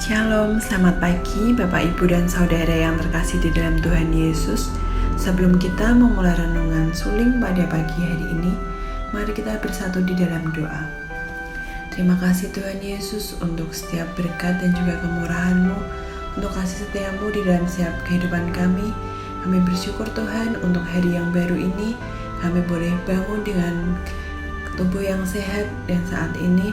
Shalom, selamat pagi Bapak Ibu dan Saudara yang terkasih di dalam Tuhan Yesus. Sebelum kita memulai renungan suling pada pagi hari ini, mari kita bersatu di dalam doa. Terima kasih Tuhan Yesus untuk setiap berkat dan juga kemurahan-Mu, untuk kasih setia-Mu di dalam setiap kehidupan kami. Kami bersyukur Tuhan untuk hari yang baru ini, kami boleh bangun dengan tubuh yang sehat, dan saat ini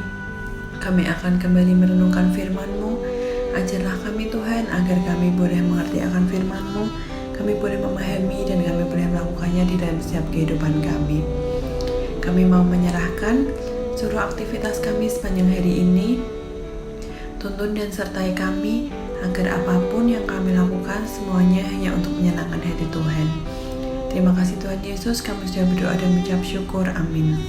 kami akan kembali merenungkan firman-Mu. Ajarlah kami Tuhan agar kami boleh mengerti akan firman-Mu, kami boleh memahami dan kami boleh melakukannya di dalam setiap kehidupan kami. Kami mau menyerahkan seluruh aktivitas kami sepanjang hari ini. Tuntun dan sertai kami agar apapun yang kami lakukan semuanya hanya untuk menyenangkan hati Tuhan. Terima kasih Tuhan Yesus, kami sudah berdoa dan mengucap syukur. Amin.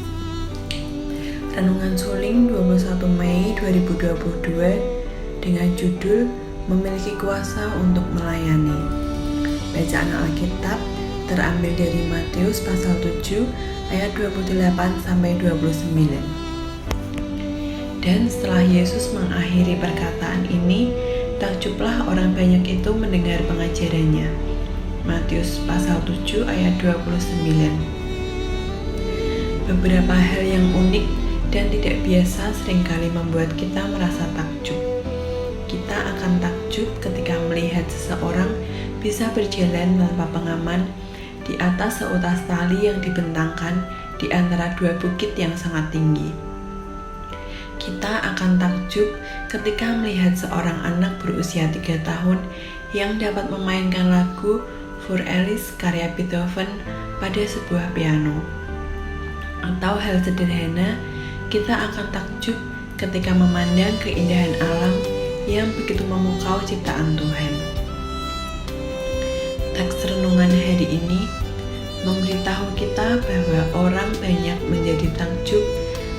Renungan suling 21 Mei 2022 dengan judul Memiliki Kuasa untuk Melayani. Bacaan Alkitab terambil dari Matius pasal 7 ayat 28 sampai 29. Dan setelah Yesus mengakhiri perkataan ini, takjublah orang banyak itu mendengar pengajarannya. Matius pasal 7 ayat 29. Beberapa hal yang unik dan tidak biasa seringkali membuat kita merasa takjub. Kita akan takjub ketika melihat seseorang bisa berjalan tanpa pengaman di atas seutas tali yang dibentangkan di antara dua bukit yang sangat tinggi. Kita akan takjub ketika melihat seorang anak berusia 3 tahun yang dapat memainkan lagu Für Elise karya Beethoven pada sebuah piano. Atau hal sederhana, kita akan takjub ketika memandang keindahan alam yang begitu memukau ciptaan Tuhan. Teks renungan hari ini memberitahu kita bahwa orang banyak menjadi takjub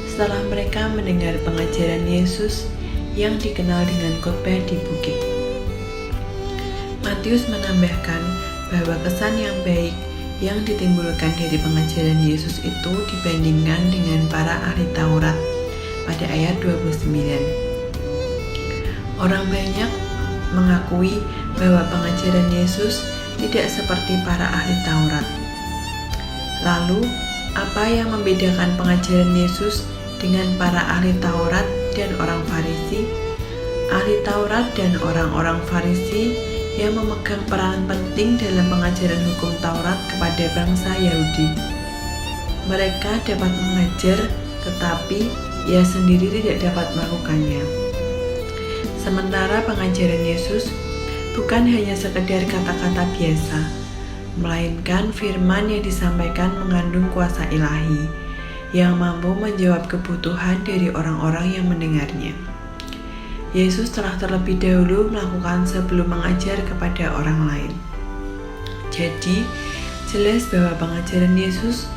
setelah mereka mendengar pengajaran Yesus yang dikenal dengan khotbah di bukit. Matius menambahkan bahwa kesan yang baik yang ditimbulkan dari pengajaran Yesus itu dibandingkan dengan para ahli Taurat pada ayat 29. Orang banyak mengakui bahwa pengajaran Yesus tidak seperti para ahli Taurat. Lalu, apa yang membedakan pengajaran Yesus dengan para ahli Taurat dan orang Farisi? Ahli Taurat dan orang-orang Farisi yang memegang peranan penting dalam pengajaran hukum Taurat kepada bangsa Yahudi. Mereka dapat mengajar, tetapi ia sendiri tidak dapat melakukannya. Sementara pengajaran Yesus bukan hanya sekedar kata-kata biasa, melainkan firman yang disampaikan mengandung kuasa ilahi yang mampu menjawab kebutuhan dari orang-orang yang mendengarnya. Yesus telah terlebih dahulu melakukan sebelum mengajar kepada orang lain. Jadi, jelas bahwa pengajaran Yesus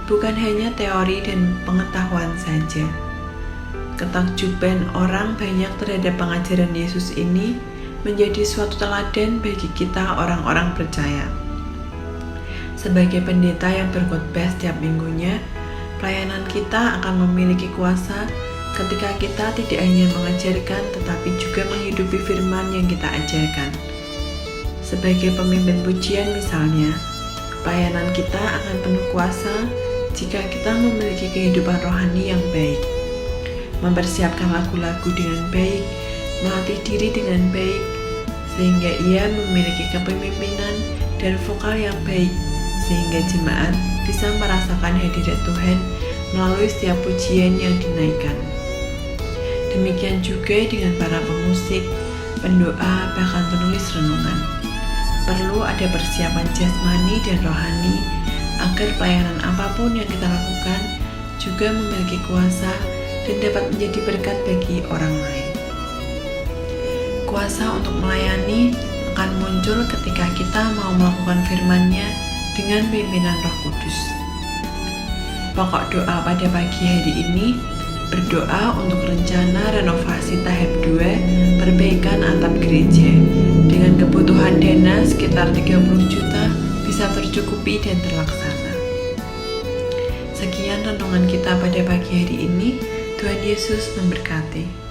bukan hanya teori dan pengetahuan saja. Ketakjuban orang banyak terhadap pengajaran Yesus ini menjadi suatu teladan bagi kita orang-orang percaya. Sebagai pendeta yang berkhotbah setiap minggunya, pelayanan kita akan memiliki kuasa ketika kita tidak hanya mengajarkan tetapi juga menghidupi firman yang kita ajarkan. Sebagai pemimpin pujian misalnya, pelayanan kita akan penuh kuasa jika kita memiliki kehidupan rohani yang baik, mempersiapkan lagu-lagu dengan baik, melatih diri dengan baik, sehingga ia memiliki kepemimpinan dan vokal yang baik, sehingga jemaat bisa merasakan hadirat Tuhan melalui setiap pujian yang dinaikkan. Demikian juga dengan para pemusik, pendoa, bahkan penulis renungan. Perlu ada persiapan jasmani dan rohani agar pelayanan apapun yang kita lakukan juga memiliki kuasa dan dapat menjadi berkat bagi orang lain. Kuasa untuk melayani akan muncul ketika kita mau melakukan firman-Nya dengan pimpinan Roh Kudus. Pokok doa pada pagi hari ini berdoa untuk rencana renovasi tahap 2 perbaikan atap gereja dengan kebutuhan dana sekitar 30 juta bisa tercukupi dan terlaksana. Sekian renungan kita pada pagi hari ini. Tuhan Yesus memberkati.